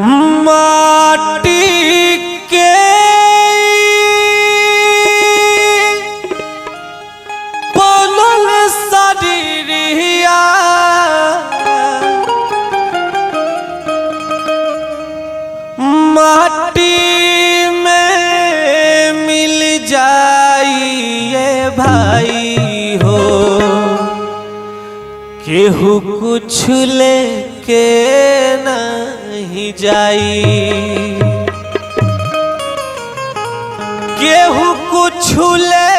माटी के बनल शरीरिया माटी में मिल जाइए भाई हो। केहू कुछ लेके नहीं जाई, केहू कुछ ले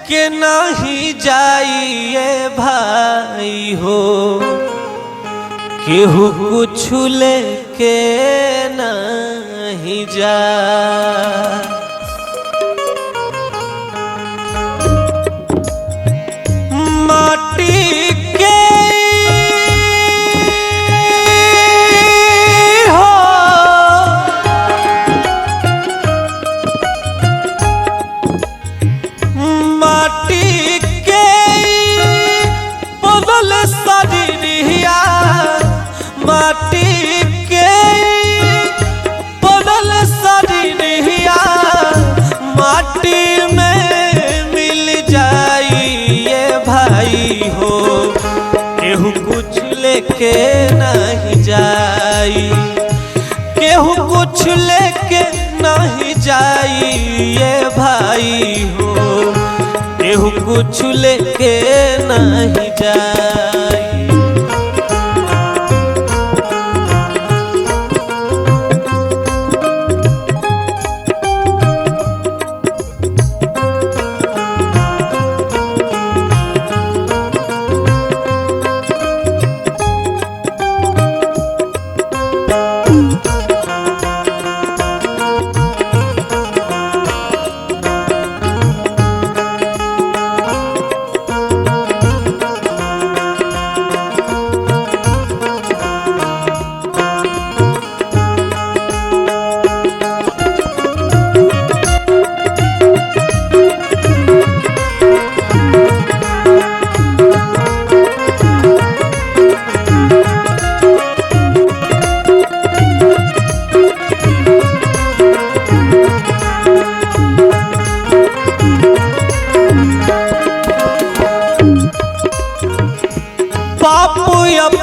के नहीं जाइए भाई हो। केहू कुछ लेके नहीं जाए। माटी के हो माटी के बनल शरीरिया माटी के बनल शरीरिया माटी में मिल जाइए भाई हो। केहू कुछ लेके नहीं जाई, केहू कुछ लेके नहीं जाइए भाई हो। केहू कुछ लेके नहीं जाई।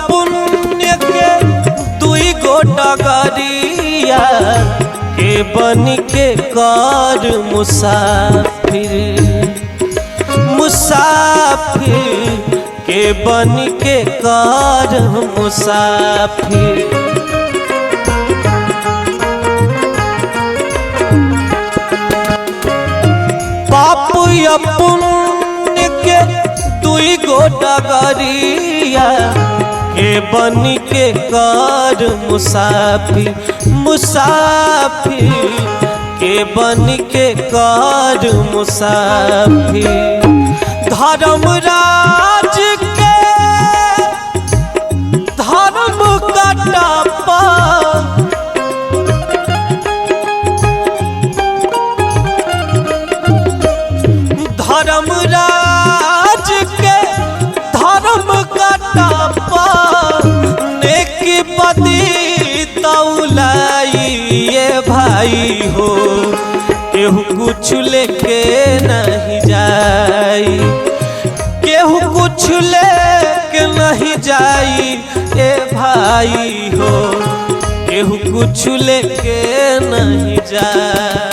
पुण्य के दुई गो डगरिया के बन के कर मुसाफिर, मुसाफिर के बन के कर मुसाफिर। पाप या पुण्य के दुई गो डगरिया के बन के कर मुसाफिर, मुसाफिर के बन के कर मुसाफिर। धर्मराज के धर्म कटपा धर्मराज के धर्म कटपा नेकी बदी तौलाइए भाई हो। केहू कुछ लेके नहीं जाई, केहू कुछ लेके नहीं जाई ए भाई हो। केहू कुछ लेके नहीं जाई।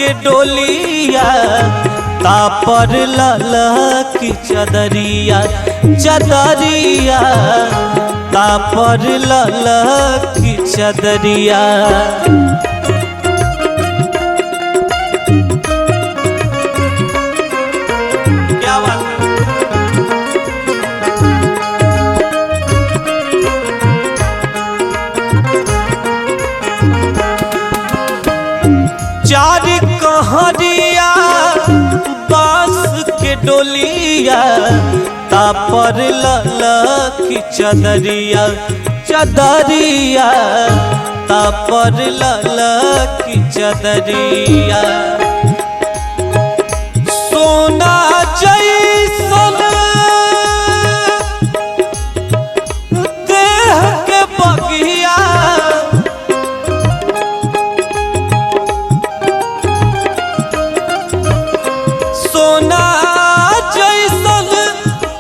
के डोलिया तापर ललकी चदरिया चदरिया तापर ललकी चदरिया। क्या बात है। चार कहरिया बांस के डोलिया तापर ललकी चदरिया चदरिया तापर ललकी चदरिया। सोना जैसन देह के बगिया सोना जैसन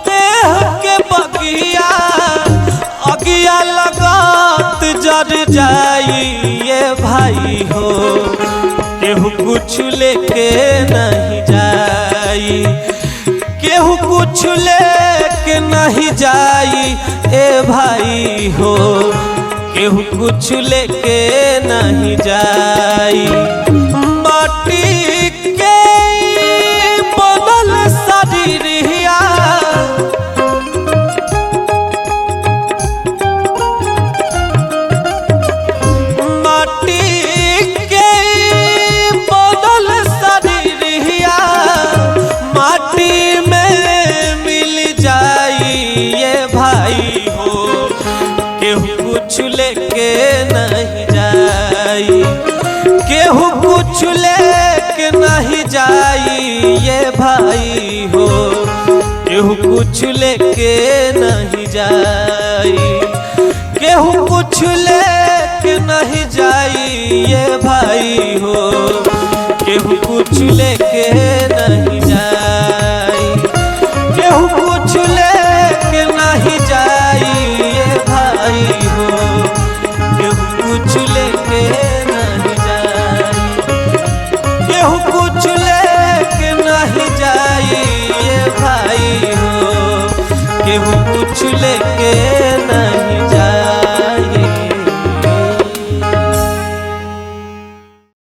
देह के बगिया अगिया लगात जर जाई ये भाई हो। केहू कुछ लेके नहीं जाई केहू कुछ लेके नहीं जाई ए भाई हो। केहू कुछ लेके नहीं जाई। माटी के बनल शरीरिया माटी के बनल शरीरिया माटी में मिल जाई ये भाई हो। केहू कुछ लेके नहीं जाई केहू कुछ लेके नहीं जाई ये भाई हो। केहू कुछ लेके नहीं जाई केहू कुछ लेके नहीं जाई ये भाई हो। केहू कुछ लेके नहीं जाई केहू कुछ लेके नहीं जाई ये भाई हो। केहू कुछ लेके नहीं जाई केहू कुछ लेके नहीं जाई ये भाई हो। केहू कुछ लेके नहीं